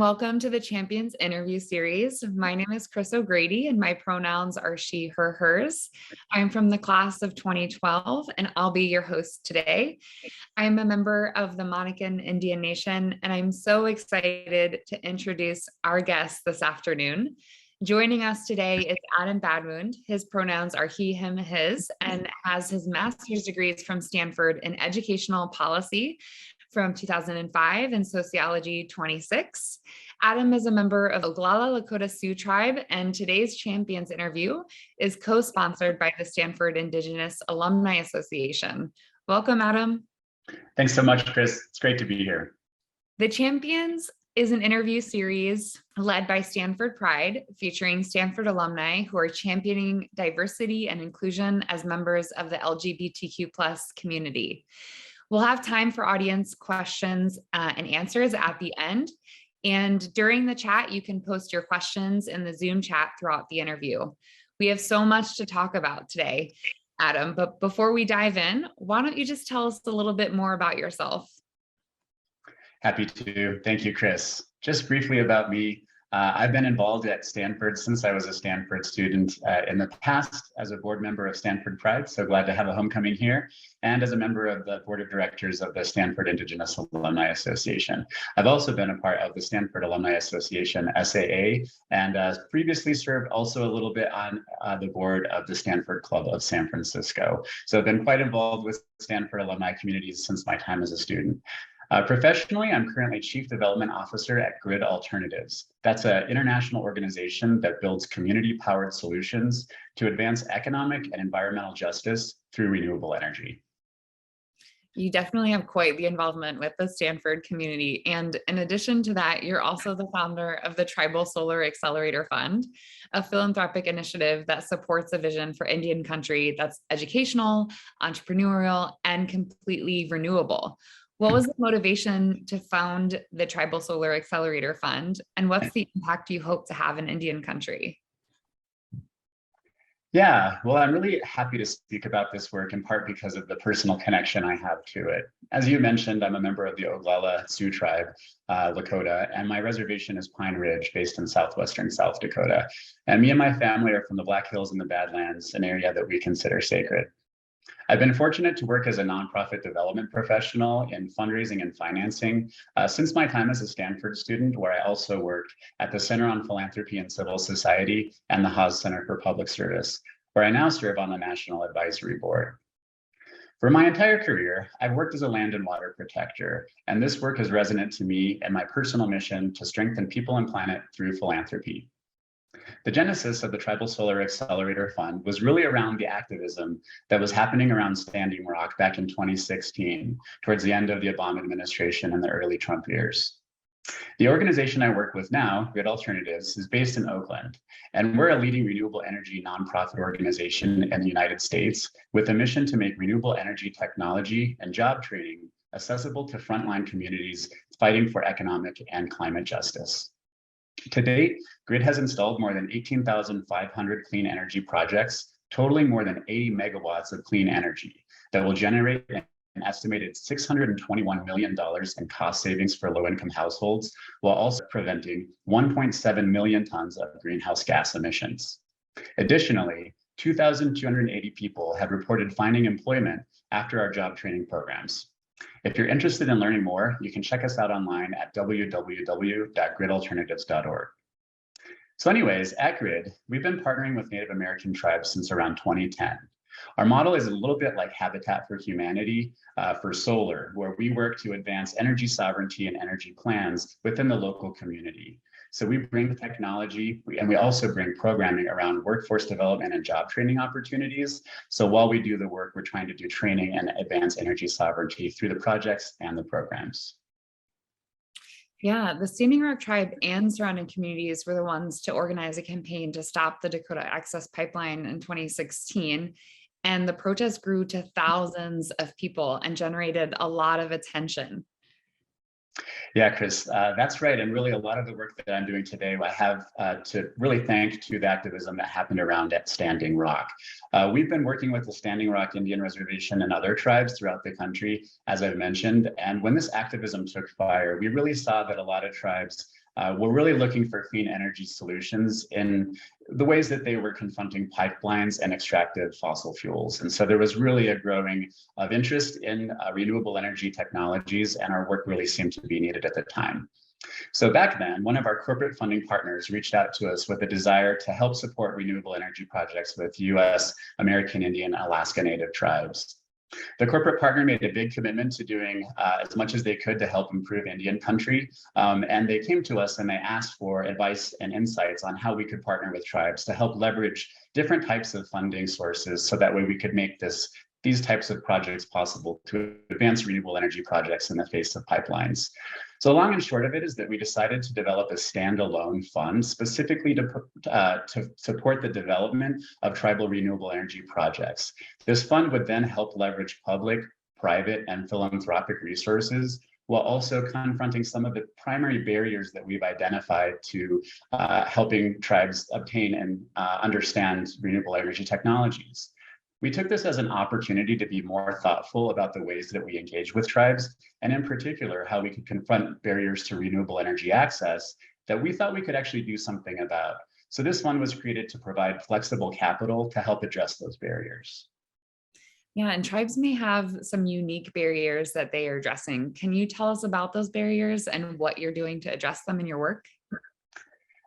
Welcome to the Champions interview series. My name is Chris O'Grady and my pronouns are she, her, hers. I'm from the class of 2012 and I'll be your host today. I'm a member of the Monacan Indian Nation and I'm so excited to introduce our guest this afternoon. Joining us today is Adam Badmund. His pronouns are he, him, his, and has his master's degrees from Stanford in educational policy from 2005 and sociology 26. Adam is a member of Oglala Lakota Sioux Tribe, and today's Champions interview is co-sponsored by the Stanford Indigenous Alumni Association. Welcome, Adam. Thanks so much, Chris. It's great to be here. The Champions is an interview series led by Stanford Pride, featuring Stanford alumni who are championing diversity and inclusion as members of the LGBTQ+ community. We'll have time for audience questions and answers at the end. And during the chat, you can post your questions in the Zoom chat throughout the interview. We have so much to talk about today, Adam, but before we dive in, why don't you just tell us a little bit more about yourself? Happy to. Thank you, Chris. Just briefly about me. I've been involved at Stanford since I was a Stanford student in the past as a board member of Stanford Pride. So glad to have a homecoming here, and as a member of the board of directors of the Stanford Indigenous Alumni Association. I've also been a part of the Stanford Alumni Association, SAA, and previously served also a little bit on the board of the Stanford Club of San Francisco. So I've been quite involved with Stanford alumni communities since my time as a student. Professionally, I'm currently Chief Development Officer at Grid Alternatives. That's an international organization that builds community-powered solutions to advance economic and environmental justice through renewable energy. You definitely have quite the involvement with the Stanford community. And in addition to that, you're also the founder of the Tribal Solar Accelerator Fund, a philanthropic initiative that supports a vision for Indian country that's educational, entrepreneurial, and completely renewable. What was the motivation to found the Tribal Solar Accelerator Fund, and what's the impact you hope to have in Indian country? Yeah, well, I'm really happy to speak about this work in part because of the personal connection I have to it. As you mentioned, I'm a member of the Oglala Sioux Tribe, Lakota, and my reservation is Pine Ridge, based in southwestern South Dakota. And me and my family are from the Black Hills and the Badlands, an area that we consider sacred. I've been fortunate to work as a nonprofit development professional in fundraising and financing since my time as a Stanford student, where I also worked at the Center on Philanthropy and Civil Society and the Haas Center for Public Service, where I now serve on the National Advisory Board. For my entire career, I've worked as a land and water protector, and this work is resonant to me and my personal mission to strengthen people and planet through philanthropy. The genesis of the Tribal Solar Accelerator Fund was really around the activism that was happening around Standing Rock back in 2016, towards the end of the Obama administration and the early Trump years. The organization I work with now, Grid Alternatives, is based in Oakland, and we're a leading renewable energy nonprofit organization in the United States with a mission to make renewable energy technology and job training accessible to frontline communities fighting for economic and climate justice. To date, Grid has installed more than 18,500 clean energy projects, totaling more than 80 megawatts of clean energy that will generate an estimated $621 million in cost savings for low-income households, while also preventing 1.7 million tons of greenhouse gas emissions. Additionally, 2,280 people have reported finding employment after our job training programs. If you're interested in learning more, you can check us out online at www.gridalternatives.org. So anyways, at Grid, we've been partnering with Native American tribes since around 2010. Our model is a little bit like Habitat for Humanity for solar, where we work to advance energy sovereignty and energy plans within the local community. So we bring the technology and we also bring programming around workforce development and job training opportunities. So while we do the work, we're trying to do training and advance energy sovereignty through the projects and the programs. Yeah, the Standing Rock Tribe and surrounding communities were the ones to organize a campaign to stop the Dakota Access Pipeline in 2016. And the protest grew to thousands of people and generated a lot of attention. Yeah, Chris, that's right. And really a lot of the work that I'm doing today, I have to really thank to the activism that happened around at Standing Rock. We've been working with the Standing Rock Indian Reservation and other tribes throughout the country, as I've mentioned. And when this activism took fire, we really saw that a lot of tribes were really looking for clean energy solutions in the ways that they were confronting pipelines and extractive fossil fuels. And so there was really a growing of interest in renewable energy technologies, and our work really seemed to be needed at the time. So back then, one of our corporate funding partners reached out to us with a desire to help support renewable energy projects with US, American Indian, Alaska Native tribes. The corporate partner made a big commitment to doing as much as they could to help improve Indian country. And they came to us and they asked for advice and insights on how we could partner with tribes to help leverage different types of funding sources so that way we could make these types of projects possible to advance renewable energy projects in the face of pipelines. So long and short of it is that we decided to develop a standalone fund specifically to support the development of tribal renewable energy projects. This fund would then help leverage public, private, and philanthropic resources while also confronting some of the primary barriers that we've identified to helping tribes obtain and understand renewable energy technologies. We took this as an opportunity to be more thoughtful about the ways that we engage with tribes, and in particular, how we could confront barriers to renewable energy access that we thought we could actually do something about. So this fund was created to provide flexible capital to help address those barriers. Yeah, and tribes may have some unique barriers that they are addressing. Can you tell us about those barriers and what you're doing to address them in your work?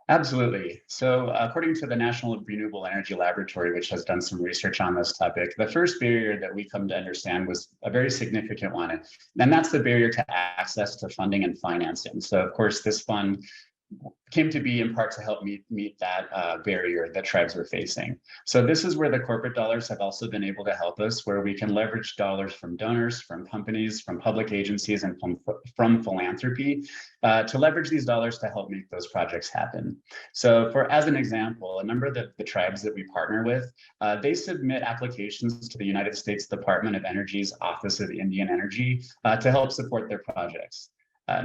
Absolutely. So according to the National Renewable Energy Laboratory, which has done some research on this topic, the first barrier that we come to understand was a very significant one, and that's the barrier to access to funding and financing. So of course, this fund came to be in part to help meet that barrier that tribes were facing. So this is where the corporate dollars have also been able to help us, where we can leverage dollars from donors, from companies, from public agencies, and from philanthropy to leverage these dollars to help make those projects happen. So as an example, a number of the tribes that we partner with, they submit applications to the United States Department of Energy's Office of Indian Energy to help support their projects.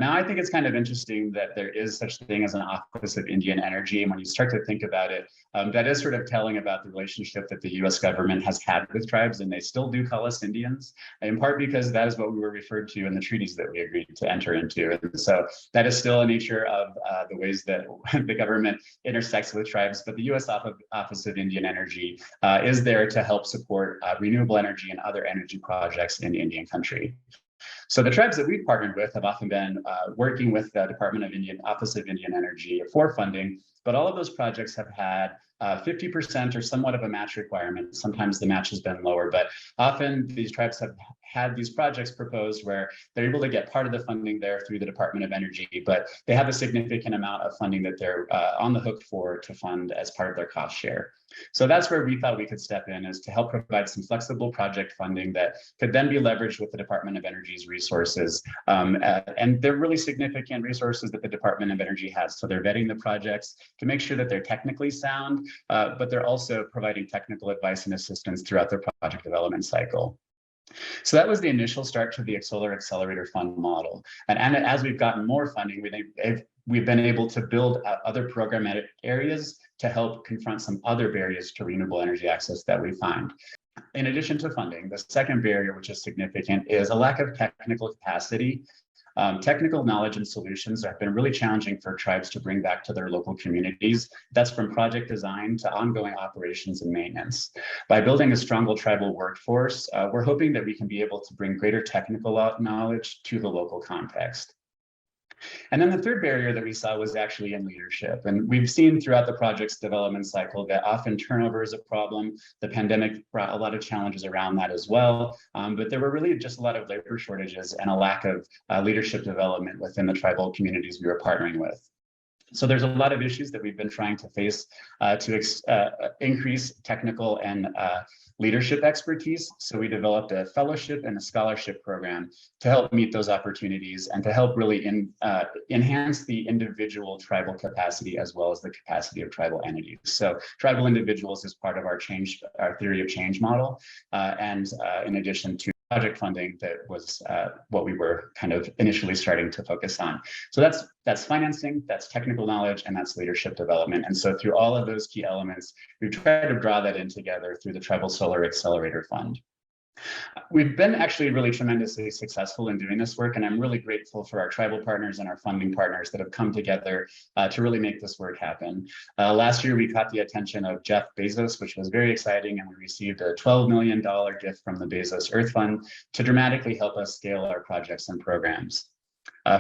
Now, I think it's kind of interesting that there is such a thing as an Office of Indian Energy. And when you start to think about it, that is sort of telling about the relationship that the US government has had with tribes, and they still do call us Indians, in part because that is what we were referred to in the treaties that we agreed to enter into. And so that is still a nature of the ways that the government intersects with tribes. But the US Office of Indian Energy is there to help support renewable energy and other energy projects in Indian country. So the tribes that we've partnered with have often been working with the Office of Indian Energy for funding, but all of those projects have had 50% or somewhat of a match requirement. Sometimes the match has been lower, but often these tribes have had these projects proposed where they're able to get part of the funding there through the Department of Energy, but they have a significant amount of funding that they're on the hook for to fund as part of their cost share. So that's where we thought we could step in, is to help provide some flexible project funding that could then be leveraged with the Department of Energy's resources. And they're really significant resources that the Department of Energy has. So they're vetting the projects to make sure that they're technically sound, but they're also providing technical advice and assistance throughout their project development cycle. So that was the initial start to the Solar Accelerator Fund model. And as we've gotten more funding, we've been able to build other programmatic areas to help confront some other barriers to renewable energy access that we find. In addition to funding, the second barrier, which is significant, is a lack of technical capacity. Technical knowledge and solutions have been really challenging for tribes to bring back to their local communities. That's from project design to ongoing operations and maintenance. By building a stronger tribal workforce, we're hoping that we can be able to bring greater technical knowledge to the local context. And then the third barrier that we saw was actually in leadership. And we've seen throughout the project's development cycle that often turnover is a problem. The pandemic brought a lot of challenges around that as well. But there were really just a lot of labor shortages and a lack of leadership development within the tribal communities we were partnering with. So there's a lot of issues that we've been trying to face to increase technical and leadership expertise. So we developed a fellowship and a scholarship program to help meet those opportunities and to help really enhance the individual tribal capacity as well as the capacity of tribal entities. So tribal individuals is part of our theory of change model. And in addition to project funding, that was what we were kind of initially starting to focus on. So that's financing, that's technical knowledge, and that's leadership development. And so through all of those key elements, we've tried to draw that in together through the Tribal Solar Accelerator Fund. We've been actually really tremendously successful in doing this work, and I'm really grateful for our tribal partners and our funding partners that have come together to really make this work happen. Last year, we caught the attention of Jeff Bezos, which was very exciting, and we received a $12 million gift from the Bezos Earth Fund to dramatically help us scale our projects and programs.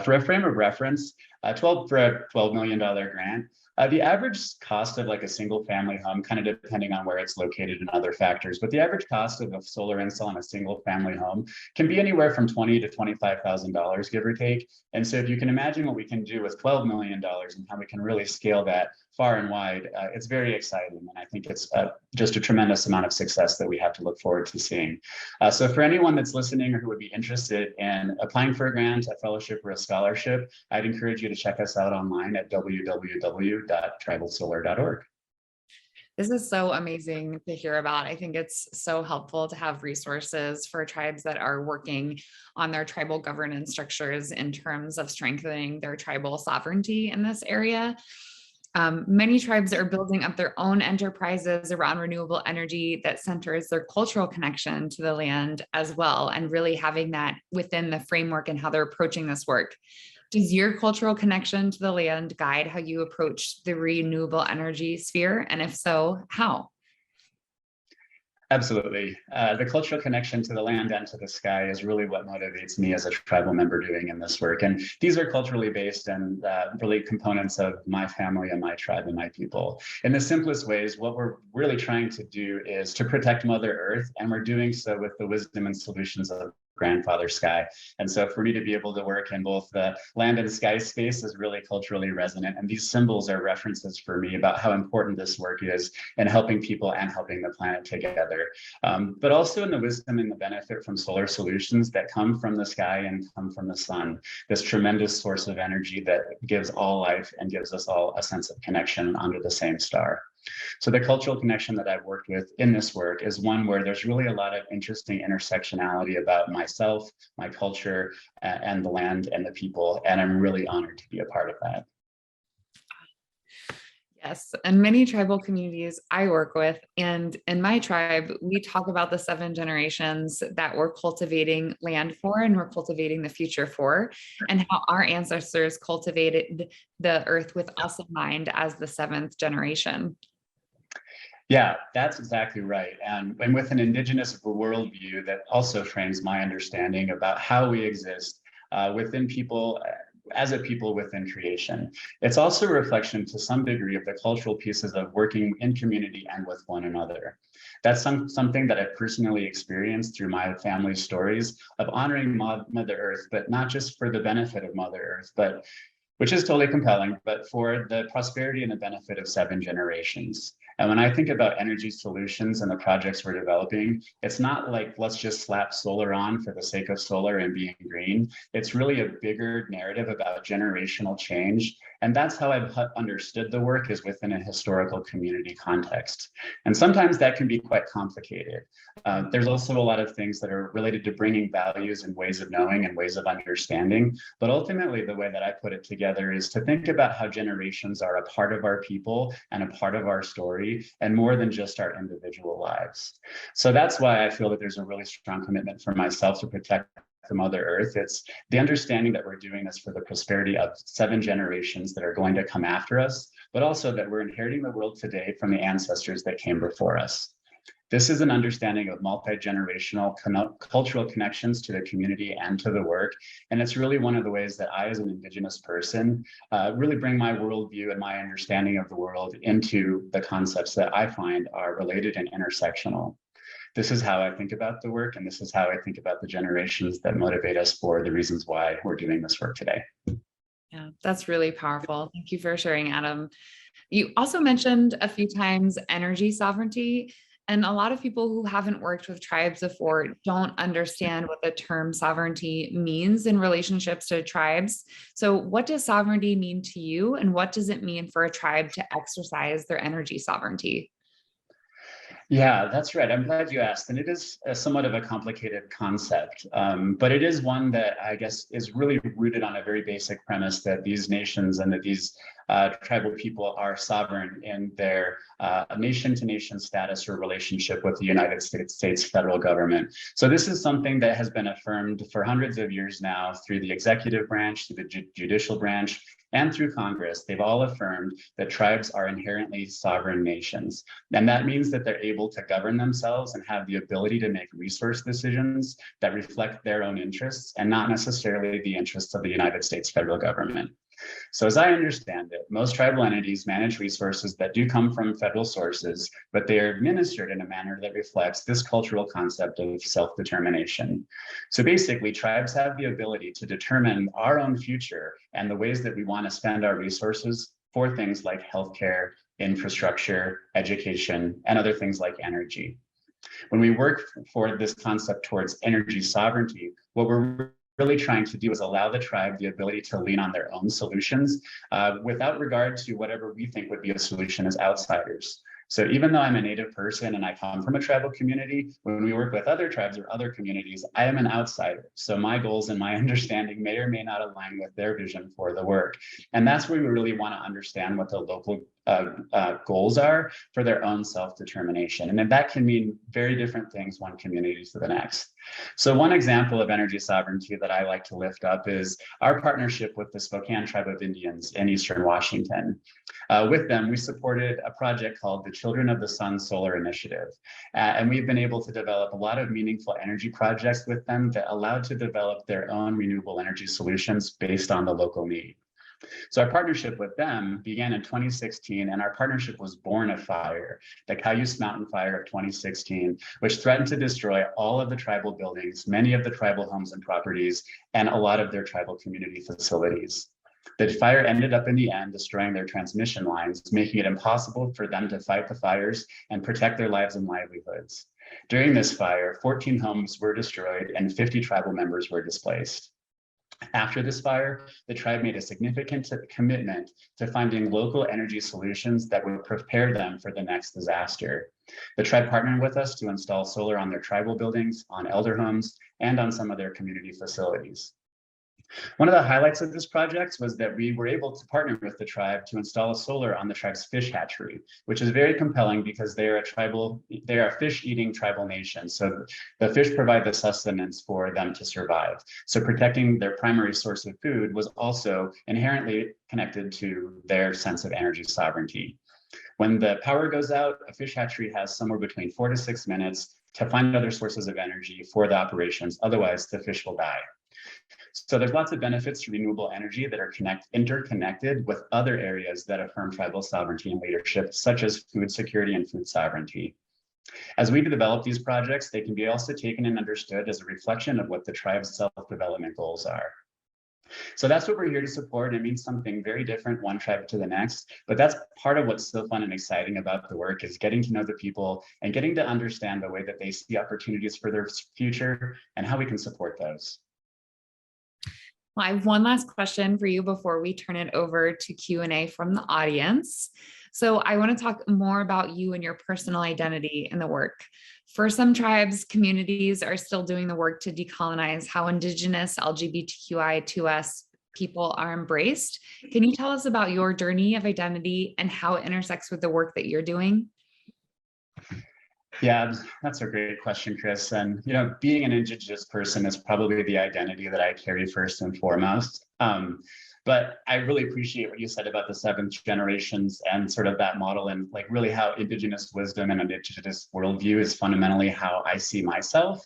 For a frame of reference, for a $12 million grant, the average cost of like a single family home, kind of depending on where it's located and other factors, but the average cost of a solar install on a single family home can be anywhere from $20,000 to $25,000, give or take. And so if you can imagine what we can do with $12 million and how we can really scale that far and wide, it's very exciting. And I think it's just a tremendous amount of success that we have to look forward to seeing. So for anyone that's listening or who would be interested in applying for a grant, a fellowship, or a scholarship, I'd encourage you to check us out online at www.tribalsolar.org. This is so amazing to hear about. I think it's so helpful to have resources for tribes that are working on their tribal governance structures in terms of strengthening their tribal sovereignty in this area. Many tribes are building up their own enterprises around renewable energy that centers their cultural connection to the land as well, and really having that within the framework and how they're approaching this work. Does your cultural connection to the land guide how you approach the renewable energy sphere? And if so, how? Absolutely. The cultural connection to the land and to the sky is really what motivates me as a tribal member doing in this work. And these are culturally based and really components of my family and my tribe and my people. In the simplest ways, what we're really trying to do is to protect Mother Earth, and we're doing so with the wisdom and solutions of grandfather sky. And so for me to be able to work in both the land and sky space is really culturally resonant. And these symbols are references for me about how important this work is in helping people and helping the planet together. But also in the wisdom and the benefit from solar solutions that come from the sky and come from the sun, this tremendous source of energy that gives all life and gives us all a sense of connection under the same star. So the cultural connection that I've worked with in this work is one where there's really a lot of interesting intersectionality about myself, my culture, and the land and the people. And I'm really honored to be a part of that. Yes, and many tribal communities I work with, and in my tribe, we talk about the 7 generations that we're cultivating land for and we're cultivating the future for, and how our ancestors cultivated the earth with us in mind as the 7th generation. Yeah, that's exactly right. And with an Indigenous worldview that also frames my understanding about how we exist within people, as a people within creation. It's also a reflection to some degree of the cultural pieces of working in community and with one another. That's something that I've personally experienced through my family's stories of honoring Mother Earth, but not just for the benefit of Mother Earth, but which is totally compelling, but for the prosperity and the benefit of 7 generations. And when I think about energy solutions and the projects we're developing, it's not like, let's just slap solar on for the sake of solar and being green. It's really a bigger narrative about generational change. And that's how I've understood the work, is within a historical community context. And sometimes that can be quite complicated. There's also a lot of things that are related to bringing values and ways of knowing and ways of understanding. But ultimately, the way that I put it together is to think about how generations are a part of our people and a part of our story, and more than just our individual lives. So that's why I feel that there's a really strong commitment for myself to protect the Mother Earth. It's the understanding that we're doing this for the prosperity of 7 generations that are going to come after us, but also that we're inheriting the world today from the ancestors that came before us. This is an understanding of multi-generational cultural connections to the community and to the work. And it's really one of the ways that I, as an Indigenous person, really bring my worldview and my understanding of the world into the concepts that I find are related and intersectional. This is how I think about the work, and this is how I think about the generations that motivate us for the reasons why we're doing this work today. Yeah, that's really powerful. Thank you for sharing, Adam. You also mentioned a few times energy sovereignty. And a lot of people who haven't worked with tribes before don't understand what the term sovereignty means in relationships to tribes. So what does sovereignty mean to you? And what does it mean for a tribe to exercise their energy sovereignty? Yeah, that's right. I'm glad you asked. And it is somewhat of a complicated concept, but it is one that I guess is really rooted on a very basic premise that these nations and that these tribal people are sovereign in their nation-to-nation status or relationship with the United States federal government. So this is something that has been affirmed for hundreds of years now through the executive branch, through the judicial branch, and through Congress. They've all affirmed that tribes are inherently sovereign nations. And that means that they're able to govern themselves and have the ability to make resource decisions that reflect their own interests and not necessarily the interests of the United States federal government. So as I understand it, most tribal entities manage resources that do come from federal sources, but they are administered in a manner that reflects this cultural concept of self-determination. So basically, tribes have the ability to determine our own future and the ways that we want to spend our resources for things like healthcare, infrastructure, education, and other things like energy. When we work for this concept towards energy sovereignty, what we're really trying to do is allow the tribe the ability to lean on their own solutions without regard to whatever we think would be a solution as outsiders. So even though I'm a Native person and I come from a tribal community, when we work with other tribes or other communities, I am an outsider. So my goals and my understanding may or may not align with their vision for the work. And that's where we really want to understand what the local goals are for their own self-determination. And then that can mean very different things one community to the next. So one example of energy sovereignty that I like to lift up is our partnership with the Spokane Tribe of Indians in Eastern Washington. With them, we supported a project called the Children of the Sun Solar Initiative. And we've been able to develop a lot of meaningful energy projects with them that allowed to develop their own renewable energy solutions based on the local need. So our partnership with them began in 2016, and our partnership was born of fire, the Cayuse Mountain Fire of 2016, which threatened to destroy all of the tribal buildings, many of the tribal homes and properties, and a lot of their tribal community facilities. The fire ended up in the end destroying their transmission lines, making it impossible for them to fight the fires and protect their lives and livelihoods. During this fire, 14 homes were destroyed and 50 tribal members were displaced. After this fire, the tribe made a significant commitment to finding local energy solutions that would prepare them for the next disaster. The tribe partnered with us to install solar on their tribal buildings, on elder homes, and on some of their community facilities. One of the highlights of this project was that we were able to partner with the tribe to install a solar on the tribe's fish hatchery, which is very compelling because they are a fish-eating tribal nation. So the fish provide the sustenance for them to survive. So protecting their primary source of food was also inherently connected to their sense of energy sovereignty. When the power goes out, a fish hatchery has somewhere between 4 to 6 minutes to find other sources of energy for the operations. Otherwise, the fish will die. So there's lots of benefits to renewable energy that are interconnected with other areas that affirm tribal sovereignty and leadership, such as food security and food sovereignty. As we develop these projects, they can be also taken and understood as a reflection of what the tribe's self-development goals are. So that's what we're here to support. It means something very different, one tribe to the next, but that's part of what's so fun and exciting about the work is getting to know the people and getting to understand the way that they see opportunities for their future and how we can support those. Well, I have one last question for you before we turn it over to Q&A from the audience. So I want to talk more about you and your personal identity in the work. For some tribes, communities are still doing the work to decolonize how Indigenous LGBTQI2S people are embraced. Can you tell us about your journey of identity and how it intersects with the work that you're doing? Yeah, that's a great question, Chris. And, being an Indigenous person is probably the identity that I carry first and foremost. But I really appreciate what you said about the seventh generations and sort of that model and like really how Indigenous wisdom and Indigenous worldview is fundamentally how I see myself.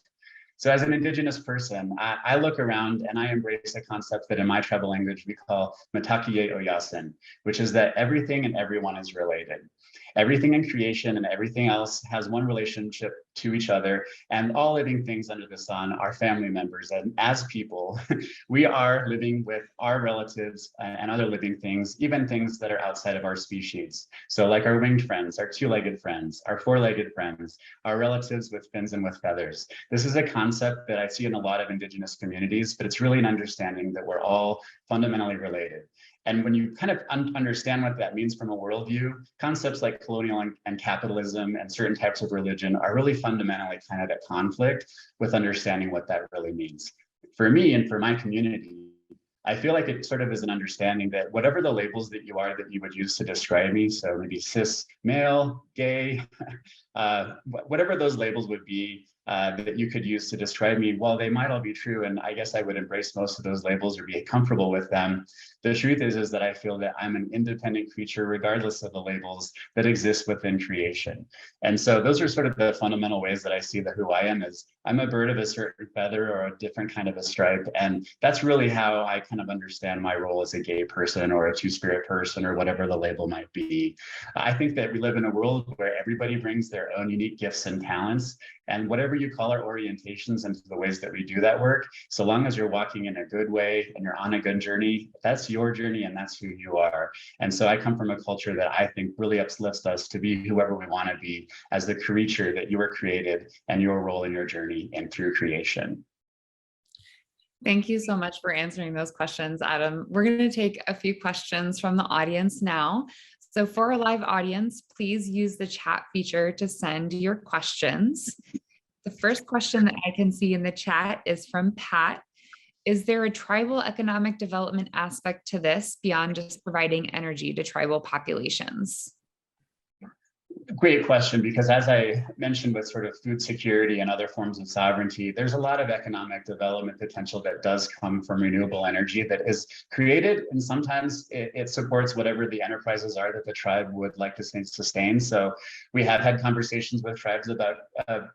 So as an Indigenous person, I look around and I embrace a concept that in my tribal language we call matakiye oyasin, which is that everything and everyone is related. Everything in creation and everything else has one relationship to each other, and all living things under the sun are family members. And as people, we are living with our relatives and other living things, even things that are outside of our species. So like our winged friends, our two-legged friends, our four-legged friends, our relatives with fins and with feathers. This is a concept that I see in a lot of Indigenous communities, but it's really an understanding that we're all fundamentally related. And when you kind of understand what that means from a worldview, concepts like colonial and capitalism and certain types of religion are really fundamentally kind of at conflict with understanding what that really means. For me and for my community, I feel like it sort of is an understanding that whatever the labels that you are that you would use to describe me, so maybe cis, male, gay, whatever those labels would be, that you could use to describe me, while they might all be true, and I guess I would embrace most of those labels or be comfortable with them, the truth is that I feel that I'm an independent creature, regardless of the labels that exist within creation. And so those are sort of the fundamental ways that I see that who I am is I'm a bird of a certain feather or a different kind of a stripe. And that's really how I kind of understand my role as a gay person or a two-spirit person or whatever the label might be. I think that we live in a world where everybody brings their own unique gifts and talents. And whatever you call our orientations and the ways that we do that work, so long as you're walking in a good way and you're on a good journey, that's your journey and that's who you are. And so I come from a culture that I think really uplifts us to be whoever we want to be as the creature that you were created and your role in your journey and through creation. Thank you so much for answering those questions, Adam. We're going to take a few questions from the audience now. So for our live audience, please use the chat feature to send your questions. The first question that I can see in the chat is from Pat. Is there a tribal economic development aspect to this beyond just providing energy to tribal populations? Great question, because as I mentioned with sort of food security and other forms of sovereignty, there's a lot of economic development potential that does come from renewable energy that is created, and sometimes it supports whatever the enterprises are that the tribe would like to sustain. So we have had conversations with tribes about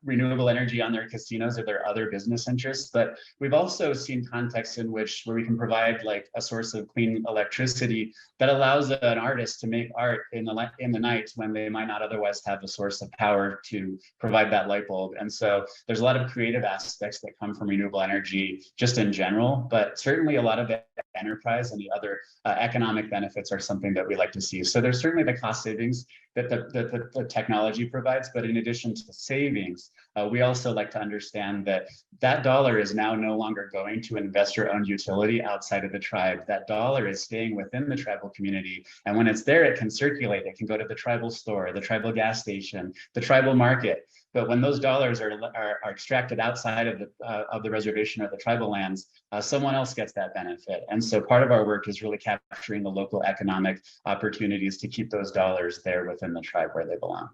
renewable energy on their casinos or their other business interests, but we've also seen contexts in which where we can provide like a source of clean electricity that allows an artist to make art in the night when they might not otherwise have a source of power to provide that light bulb. And so there's a lot of creative aspects that come from renewable energy just in general, but certainly a lot of enterprise and the other economic benefits are something that we like to see. So there's certainly the cost savings that the technology provides, but in addition to the savings, we also like to understand that that dollar is now no longer going to investor-owned utility outside of the tribe. That dollar is staying within the tribal community, and when it's there, it can circulate. It can go to the tribal store, the tribal gas station, the tribal market. But when those dollars are extracted outside of the reservation or the tribal lands, someone else gets that benefit. And so part of our work is really capturing the local economic opportunities to keep those dollars there within the tribe where they belong.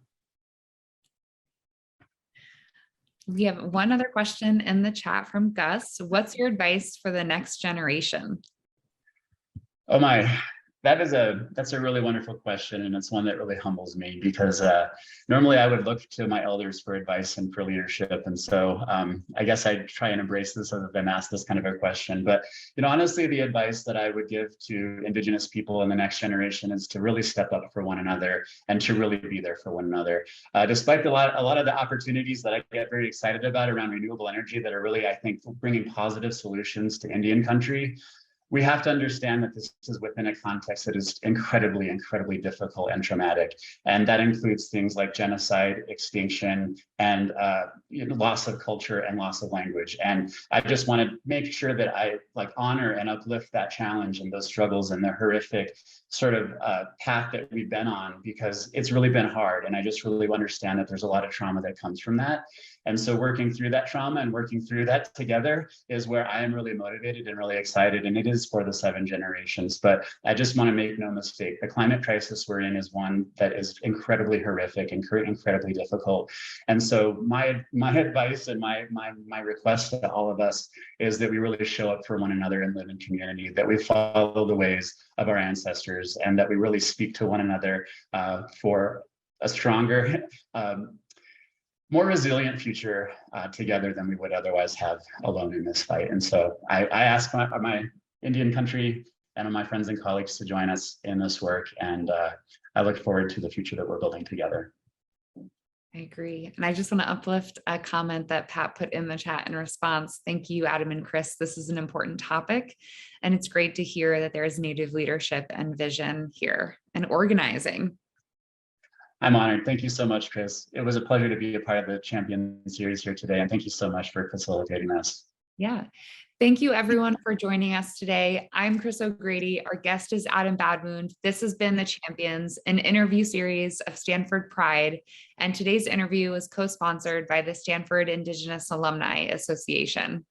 We have one other question in the chat from Gus. What's your advice for the next generation? Oh my, that's a really wonderful question, and it's one that really humbles me because normally I would look to my elders for advice and for leadership, and so I guess I try and embrace this as I'm asked this kind of a question. But honestly, the advice that I would give to Indigenous people in the next generation is to really step up for one another and to really be there for one another. Despite a lot of the opportunities that I get very excited about around renewable energy that are really, I think, bringing positive solutions to Indian country, we have to understand that this is within a context that is incredibly, incredibly difficult and traumatic. And that includes things like genocide, extinction, and loss of culture and loss of language. And I just want to make sure that I honor and uplift that challenge and those struggles and the horrific sort of path that we've been on, because it's really been hard. And I just really understand that there's a lot of trauma that comes from that. And so working through that trauma and working through that together is where I am really motivated and really excited. And it is for the 7 generations. But I just want to make no mistake, the climate crisis we're in is one that is incredibly horrific and incredibly difficult. And so my advice and my request to all of us is that we really show up for one another and live in community, that we follow the ways of our ancestors, and that we really speak to one another for a stronger, more resilient future together than we would otherwise have alone in this fight. And so I ask my Indian country and my friends and colleagues to join us in this work. And I look forward to the future that we're building together. I agree. And I just want to uplift a comment that Pat put in the chat in response. Thank you, Adam and Chris. This is an important topic. And it's great to hear that there is Native leadership and vision here and organizing. I'm honored. Thank you so much, Chris. It was a pleasure to be a part of the Champion Series here today. And thank you so much for facilitating this. Yeah. Thank you everyone for joining us today. I'm Chris O'Grady. Our guest is Adam Badmoon. This has been The Champions, an interview series of Stanford Pride. And today's interview is co-sponsored by the Stanford Indigenous Alumni Association.